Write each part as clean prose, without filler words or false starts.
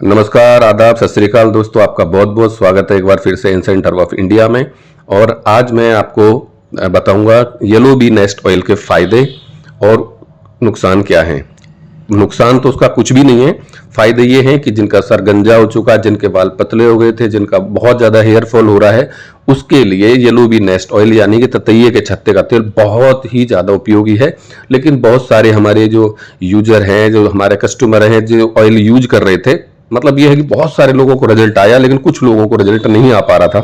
नमस्कार, आदाब, सत श्री अकाल दोस्तों। आपका बहुत बहुत स्वागत है एक बार फिर से इनसेंट हर्ब ऑफ इंडिया में। और आज मैं आपको बताऊंगा येलो बी नेस्ट ऑयल के फायदे और नुकसान क्या हैं। नुकसान तो उसका कुछ भी नहीं है, फायदे ये हैं कि जिनका सर गंजा हो चुका, जिनके बाल पतले हो गए थे, जिनका बहुत ज़्यादा हेयर फॉल हो रहा है, उसके लिए येलो बी नेस्ट ऑयल यानी कि ततैये के छत्ते का तेल बहुत ही ज़्यादा उपयोगी है। लेकिन बहुत सारे हमारे जो यूजर हैं, जो हमारे कस्टमर हैं, जो ऑयल यूज कर रहे थे, मतलब ये है कि बहुत सारे लोगों को रिजल्ट आया लेकिन कुछ लोगों को रिजल्ट नहीं आ पा रहा था।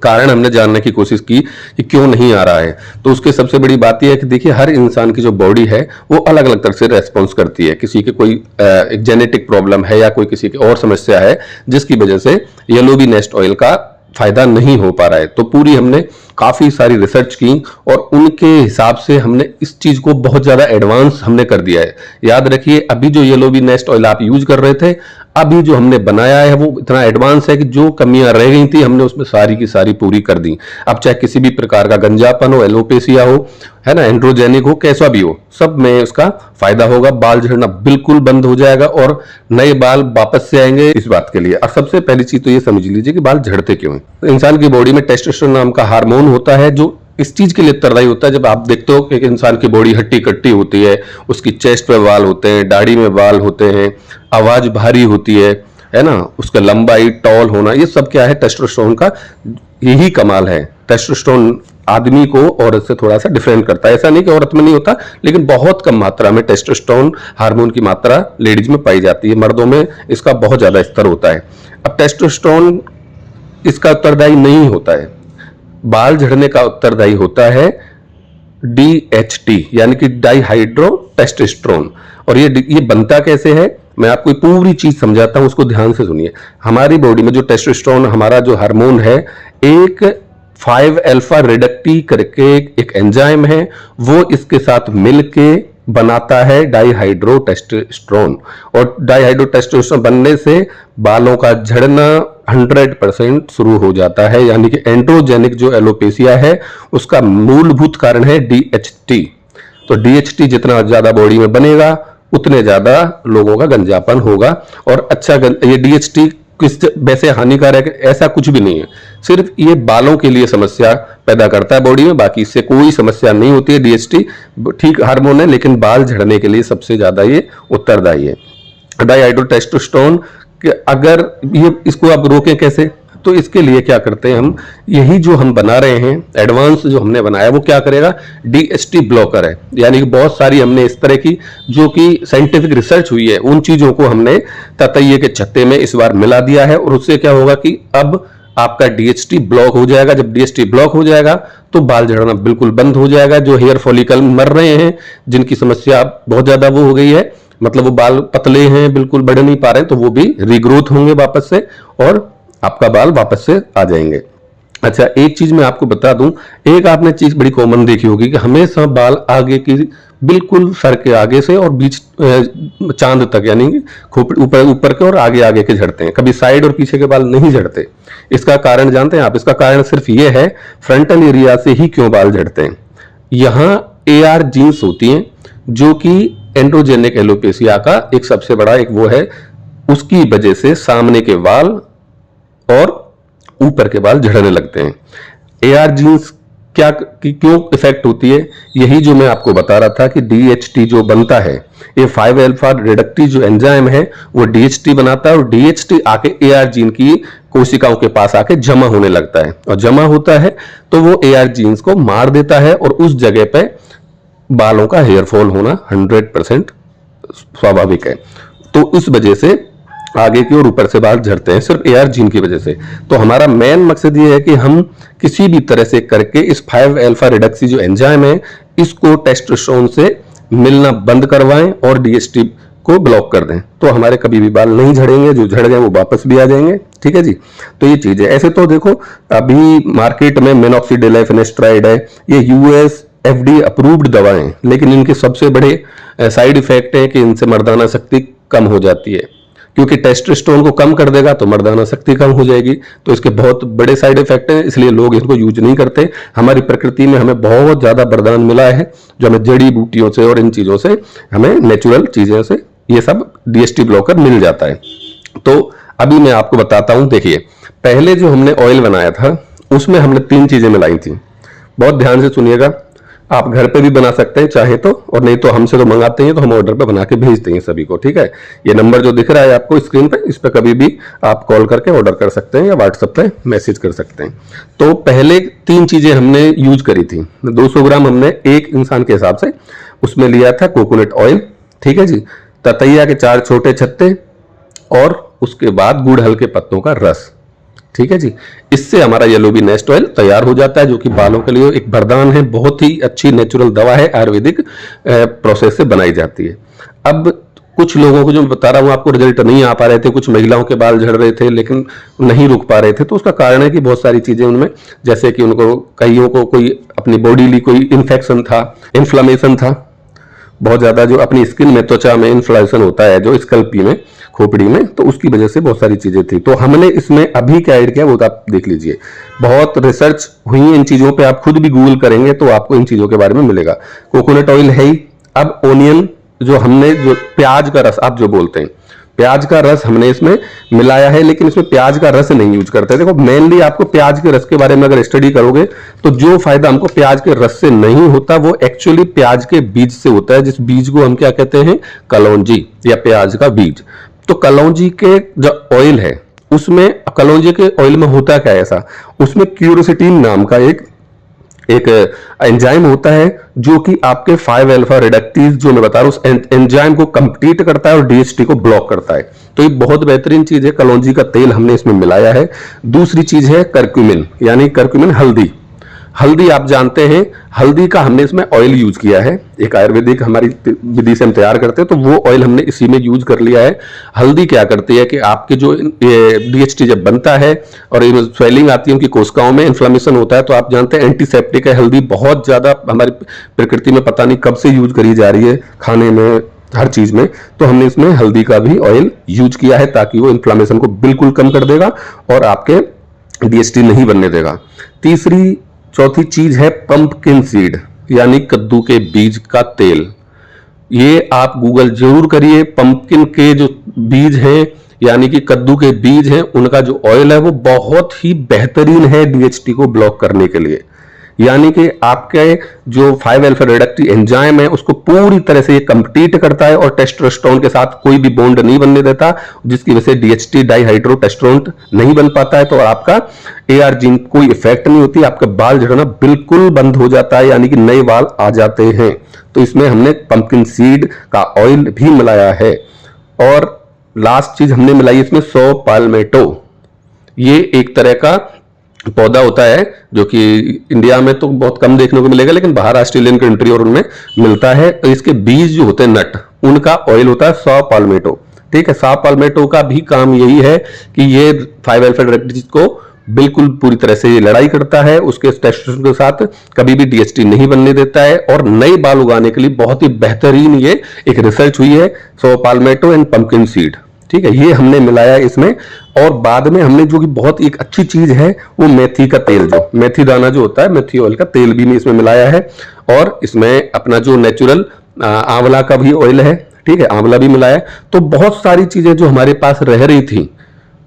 कारण हमने जानने की कोशिश की कि क्यों नहीं आ रहा है। तो उसके सबसे बड़ी बात यह है कि देखिए, हर इंसान की जो बॉडी है वो अलग अलग तरह से रेस्पॉन्स करती है। किसी के कोई एक जेनेटिक प्रॉब्लम है या कोई किसी की और समस्या है जिसकी वजह से येलो बी नेस्ट ऑयल का फायदा नहीं हो पा रहा है। तो पूरी हमने काफी सारी रिसर्च की और उनके हिसाब से हमने इस चीज को बहुत ज्यादा एडवांस हमने कर दिया है। याद रखिए, अभी जो येलो बी नेस्ट ऑयल आप यूज कर रहे थे, अभी जो हमने बनाया है वो इतना एडवांस है कि जो कमियां रह गई थी हमने उसमें सारी की सारी पूरी कर दी। अब चाहे किसी भी प्रकार का गंजापन हो, एलोपेशिया हो, है ना, एंड्रोजेनिक हो, कैसा भी हो, सब में उसका फायदा होगा। बाल झड़ना बिल्कुल बंद हो जाएगा और नए बाल वापस से आएंगे इस बात के लिए। और सबसे पहली चीज तो ये समझ लीजिए कि बाल झड़ते क्यों हैं। इंसान की बॉडी में टेस्टोस्टेरोन नाम का हार्मोन होता है जो इस चीज के लिए उत्तरदायी होता है। जब आप देखते हो कि एक इंसान की बॉडी हट्टी कट्टी होती है, उसकी चेस्ट पे बाल होते हैं, दाढ़ी में बाल होते हैं, आवाज भारी होती है ना, उसका लंबाई, टॉल होना, ये सब क्या है, टेस्टोस्टेरोन का यही कमाल है। टेस्टोस्टेरोन आदमी को औरत से थोड़ा सा डिफरेंट करता है। ऐसा नहीं कि औरत में नहीं होता, लेकिन बहुत कम मात्रा में टेस्टोस्टेरोन हार्मोन की मात्रा लेडीज में पाई जाती है। मर्दों में इसका बहुत ज्यादा स्तर होता है। अब टेस्टोस्टेरोन इसका उत्तरदायी नहीं होता है। बाल झड़ने का उत्तरदायी होता है DHT यानी कि डाइहाइड्रो टेस्टोस्टेरोन। और ये बनता कैसे है, मैं आपको पूरी चीज समझाता हूं, उसको ध्यान से सुनिए। हमारी बॉडी में जो टेस्टोस्टेरोन, हमारा जो हार्मोन है, एक 5 अल्फा रिडक्टी करके एक एंजाइम है, वो इसके साथ मिलके बनाता है डाइहाइड्रो टेस्टोस्टेरोन। और डाइहाइड्रो टेस्टोस्टेरोन बनने से बालों का झड़ना 100% शुरू हो जाता है। यानी कि एंड्रोजेनिक जो एलोपेशिया है उसका मूलभूत कारण है DHT। तो DHT जितना ज्यादा बॉडी में बनेगा उतने ज्यादा लोगों का गंजापन होगा। और अच्छा ये DHT किस वैसे हानिकारक ऐसा कुछ भी नहीं है, सिर्फ ये बालों के लिए समस्या पैदा करता है बॉडी में, बाकी इससे कोई समस्या नहीं होती है। DHT ठीक हार्मोन है, लेकिन बाल झड़ने के लिए सबसे ज्यादा ये उत्तरदायी है। डाइहाइड्रो टेस्टोस्टेरोन कि अगर ये इसको आप रोकें कैसे, तो इसके लिए क्या करते हैं हम, यही जो हम बना रहे हैं एडवांस जो हमने बनाया वो क्या करेगा, DHT ब्लॉकर है। यानी कि बहुत सारी हमने इस तरह की जो कि साइंटिफिक रिसर्च हुई है उन चीजों को हमने ततैये के छत्ते में इस बार मिला दिया है। और उससे क्या होगा कि अब आपका DHT ब्लॉक हो जाएगा। जब DHT ब्लॉक हो जाएगा तो बाल झड़ना बिल्कुल बंद हो जाएगा। जो हेयर फॉलिकल मर रहे हैं, जिनकी समस्या बहुत ज्यादा वो हो गई है, मतलब वो बाल पतले हैं, बिल्कुल बढ़ नहीं पा रहे हैं, तो वो भी रीग्रोथ होंगे वापस से और आपका बाल वापस से आ जाएंगे। अच्छा, एक चीज मैं आपको बता दूं, एक आपने चीज बड़ी कॉमन देखी होगी कि हमेशा बाल आगे की बिल्कुल सर के आगे से और बीच चांद तक, यानी कि खोपड़ी ऊपर ऊपर के और आगे आगे के झड़ते हैं, कभी साइड और पीछे के बाल नहीं झड़ते। इसका कारण जानते हैं आप? इसका कारण सिर्फ ये है, फ्रंटल एरिया से ही क्यों बाल झड़ते हैं। यहाँ AR जीन्स होती हैं जो कि एंड्रोजेनिक एलोपेशिया का एक सबसे बड़ा एक वो है, उसकी वजह से सामने के बाल और ऊपर के बाल झड़ने लगते हैं। AR जीन्स क्या क्यों इफेक्ट होती है, यही जो मैं आपको बता रहा था कि DHT जो बनता है, ये 5 अल्फा रिडक्टी जो एंजाइम है वो DHT बनाता है और DHT आके AR जीन की कोशिकाओं के पास आके जमा होने लगता है। और जमा होता है तो वो AR जीन्स को मार देता है और उस जगह पे बालों का हेयर फॉल होना 100% स्वाभाविक है। तो उस वजह से आगे की और ऊपर से बाल झड़ते हैं, सिर्फ AR जीन की वजह से। तो हमारा मेन मकसद ये है कि हम किसी भी तरह से करके इस 5 अल्फा रिडक्सी जो एंजाइम है इसको टेस्टोस्टेरोन से मिलना बंद करवाएं और DHT को ब्लॉक कर दें, तो हमारे कभी भी बाल नहीं झड़ेंगे। जो झड़ गए वो वापस भी आ जाएंगे। ठीक है जी, तो ये चीज है। ऐसे तो देखो, अभी मार्केट में मिनॉक्सिडिल फिनेस्ट्राइड है, ये US FDA अप्रूव्ड दवाएं, लेकिन इनके सबसे बड़े साइड इफेक्ट है कि इनसे मर्दाना शक्ति कम हो जाती है। क्योंकि टेस्टोस्टेरोन को कम कर देगा तो मर्दाना शक्ति कम हो जाएगी, तो इसके बहुत बड़े साइड इफेक्ट हैं, इसलिए लोग इसको यूज नहीं करते। हमारी प्रकृति में हमें बहुत ज्यादा वरदान मिला है जो हमें जड़ी बूटियों से और इन चीजों से, हमें नेचुरल चीजों से ये सब DHT ब्लॉकर मिल जाता है। तो अभी मैं आपको बताता हूं। देखिए, पहले जो हमने ऑयल बनाया था उसमें हमने 3 चीजें मिलाई थी। बहुत ध्यान से सुनिएगा, आप घर पे भी बना सकते हैं चाहे तो, और नहीं तो हमसे तो मंगाते हैं तो हम ऑर्डर पे बना के भेजते हैं सभी को, ठीक है। ये नंबर जो दिख रहा है आपको स्क्रीन पे, इस पे कभी भी आप कॉल करके ऑर्डर कर सकते हैं या व्हाट्सएप पे मैसेज कर सकते हैं। तो पहले 3 चीजें हमने यूज करी थी। 200 ग्राम हमने एक इंसान के हिसाब से उसमें लिया था कोकोनट ऑयल, ठीक है जी, ततैया के 4 छोटे छत्ते, और उसके बाद गुड़हल के पत्तों का रस, ठीक है जी। इससे हमारा येलो बी नेस्ट ऑयल तैयार हो जाता है, जो कि बालों के लिए एक वरदान है, बहुत ही अच्छी नेचुरल दवा है, आयुर्वेदिक प्रोसेस से बनाई जाती है। अब कुछ लोगों को जो मैं बता रहा हूं आपको रिजल्ट नहीं आ पा रहे थे, कुछ महिलाओं के बाल झड़ रहे थे लेकिन नहीं रुक पा रहे थे, तो उसका कारण है कि बहुत सारी चीजें उनमें, जैसे कि उनको कईयों को कोई अपनी बॉडी कोई इन्फेक्शन था, इन्फ्लामेशन था बहुत ज्यादा, जो अपनी स्किन में, त्वचा में इन्फ्लामेशन होता है जो स्कल्पी में, खोपड़ी में, तो उसकी वजह से बहुत सारी चीजें थी। तो हमने इसमें अभी क्या ऐड किया वो तो आप देख लीजिए, बहुत रिसर्च हुई है इन चीजों पे, आप खुद भी गूगल करेंगे तो आपको इन चीजों के बारे में मिलेगा। कोकोनट ऑयल है ही। अब ओनियन, जो हमने जो प्याज का रस आप जो बोलते हैं, प्याज का रस हमने इसमें मिलाया है, लेकिन इसमें प्याज का रस नहीं यूज करते। देखो, मेनली आपको प्याज के रस के बारे में अगर स्टडी करोगे तो जो फायदा हमको प्याज के रस से नहीं होता वो एक्चुअली प्याज के बीज से होता है, जिस बीज को हम क्या कहते हैं, कलौंजी या प्याज का बीज। तो कलौंजी के जो ऑयल है उसमें, कलौंजी के ऑयल में होता क्या है ऐसा, उसमें क्यूरसिटीन नाम का एक एंजाइम होता है जो कि आपके 5 अल्फा रिडक्टेज जो मैं बता रहा हूं उस एंजाइम को कंप्लीट करता है और डीएचटी को ब्लॉक करता है। तो ये बहुत बेहतरीन चीज है, कलौंजी का तेल हमने इसमें मिलाया है। दूसरी चीज है करक्यूमिन, यानी करक्यूमिन हल्दी। हल्दी आप जानते हैं, हल्दी का हमने इसमें ऑयल यूज किया है, एक आयुर्वेदिक हमारी विधि से हम तैयार करते हैं, तो वो ऑयल हमने इसी में यूज कर लिया है। हल्दी क्या करती है कि आपके जो डीएचटी जब बनता है और स्वेलिंग आती है उनकी कोशिकाओं में, इन्फ्लामेशन होता है, तो आप जानते हैं एंटीसेप्टिक है हल्दी, बहुत ज्यादा हमारी प्रकृति में पता नहीं कब से यूज करी जा रही है, खाने में, हर चीज में। तो हमने इसमें हल्दी का भी ऑयल यूज किया है ताकि वो इन्फ्लामेशन को बिल्कुल कम कर देगा और आपके डीएचटी नहीं बनने देगा। चौथी चीज है पंपकिन सीड, यानी कद्दू के बीज का तेल। ये आप गूगल जरूर करिए, पंपकिन के जो बीज हैं यानी कि कद्दू के बीज हैं, उनका जो ऑयल है वो बहुत ही बेहतरीन है डीएचटी को ब्लॉक करने के लिए। यानी कि आपके जो 5 अल्फा रिडक्टिव एंजाइम है उसको पूरी तरह से ये कंप्लीट करता है और टेस्टोस्टेरोन के साथ कोई भी बॉन्ड नहीं बनने देता, जिसकी वजह से डीएचटी डाइहाइड्रोटेस्टेरोन नहीं बन पाता है, तो आपका एआर जीन कोई इफेक्ट नहीं होती, आपका बाल झड़ना बिल्कुल बंद हो जाता है, यानी कि नए बाल आ जाते हैं। तो इसमें हमने पंपकिन सीड का ऑयल भी मिलाया है। और लास्ट चीज हमने मिलाई इसमें सौ पाल्मेटो। ये एक तरह का पौधा होता है जो कि इंडिया में तो बहुत कम देखने को मिलेगा, लेकिन बाहर ऑस्ट्रेलियन कंट्री और उनमें मिलता है। तो इसके बीज जो होते हैं, नट, उनका ऑयल होता है सॉ पाल्मेटो, ठीक है। सॉ पाल्मेटो का भी काम यही है कि ये 5 अल्फा रिडक्टेज को बिल्कुल पूरी तरह से ये लड़ाई करता है, उसके टेस्टोस्टेरोन के साथ कभी भी डीएचटी नहीं बनने देता है, और नए बाल उगाने के लिए बहुत ही बेहतरीन ये एक रिसर्च हुई है, saw Palmetto and pumpkin seed, ठीक है। ये हमने मिलाया इसमें। और बाद में हमने जो कि बहुत एक अच्छी चीज है वो मेथी का तेल, जो मेथी दाना जो होता है, मेथी ऑयल का तेल भी इसमें मिलाया है। और इसमें अपना जो नेचुरल आंवला का भी ऑयल है, ठीक है, आंवला भी मिलाया है। तो बहुत सारी चीजें जो हमारे पास रह रही थी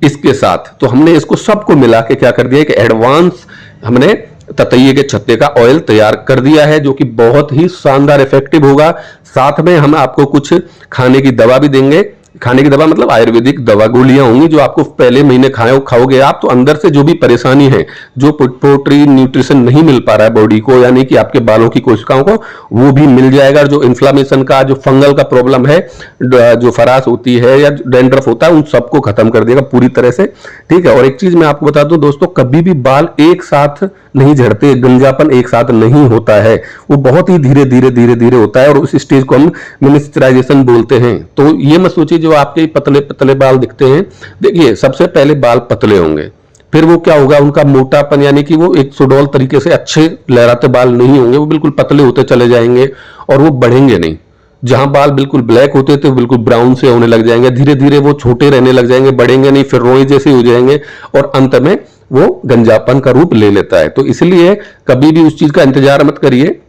इसके साथ, तो हमने इसको सबको मिला के क्या कर दिया कि एडवांस हमने ततैये के छत्ते का ऑयल तैयार कर दिया है, जो कि बहुत ही शानदार इफेक्टिव होगा। साथ में हम आपको कुछ खाने की दवा भी देंगे। खाने की दवा मतलब आयुर्वेदिक दवा गोलियां होंगी जो आपको पहले महीने खाओगे आप, तो अंदर से जो भी परेशानी है, जो प्रोटीन न्यूट्रिशन नहीं मिल पा रहा है बॉडी को, यानी कि आपके बालों की कोशिकाओं को, वो भी मिल जाएगा। जो इन्फ्लामेशन का, जो फंगल का प्रॉब्लम है, जो फरास होती है या डैंड्रफ होता है, उन सबको खत्म कर देगा पूरी तरह से, ठीक है। और एक चीज मैं आपको बता दूं दोस्तों, कभी भी बाल एक साथ नहीं झड़ते, गंजापन एक साथ नहीं होता है, वो बहुत ही धीरे धीरे धीरे धीरे होता है, और उस स्टेज को हम मिनिस्चराइजेशन बोलते हैं। तो ये मत सोचिए जो आपके पतले पतले बाल दिखते हैं, देखिए सबसे पहले बाल पतले होंगे, फिर वो क्या होगा, उनका मोटापन, यानी कि वो एक सुडौल तरीके से अच्छे लहराते बाल नहीं होंगे, वो बिल्कुल पतले होते चले जाएंगे और वो बढ़ेंगे नहीं। जहां बाल बिल्कुल ब्लैक होते थे बिल्कुल ब्राउन से होने लग जाएंगे, धीरे धीरे वो छोटे रहने लग जाएंगे, बढ़ेंगे नहीं, फिर रोई जैसे हो जाएंगे, और अंत में वो गंजापन का रूप ले लेता है। तो इसलिए कभी भी उस चीज का इंतजार मत करिए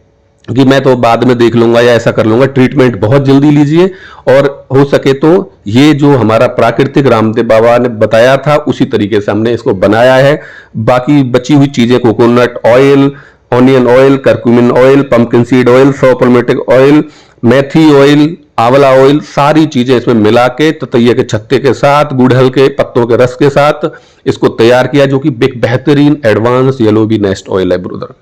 कि मैं तो बाद में देख लूंगा या ऐसा कर लूंगा, ट्रीटमेंट बहुत जल्दी लीजिए और हो सके तो ये जो हमारा प्राकृतिक रामदेव बाबा ने बताया था उसी तरीके से हमने इसको बनाया है। बाकी बची हुई चीजें coconut oil, onion oil, curcumin oil, pumpkin seed oil, सौपरमेटिक ऑयल, मेथी ऑयल, आंवला ऑयल, सारी चीजें इसमें मिला के ततैया के छत्ते के साथ, गुड़हल के पत्तों के रस के साथ इसको तैयार किया, जो कि एक बेहतरीन advance yellow bee nest oil है ब्रदर।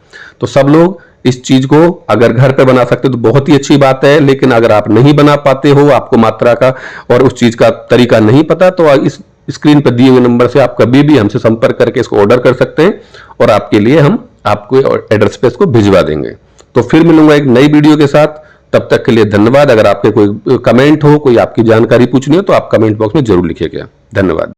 तो सब लोग इस चीज को अगर घर पे बना सकते तो बहुत ही अच्छी बात है, लेकिन अगर आप नहीं बना पाते हो, आपको मात्रा का और उस चीज का तरीका नहीं पता, तो इस स्क्रीन पर दिए हुए नंबर से आप कभी भी हमसे संपर्क करके इसको ऑर्डर कर सकते हैं और आपके लिए हम आपको एड्रेस पे इसको भिजवा देंगे। तो फिर मिलूंगा एक नई वीडियो के साथ, तब तक के लिए धन्यवाद। अगर आपके कोई कमेंट हो, कोई आपकी जानकारी पूछनी हो तो आप कमेंट बॉक्स में जरूर लिखिएगा। धन्यवाद।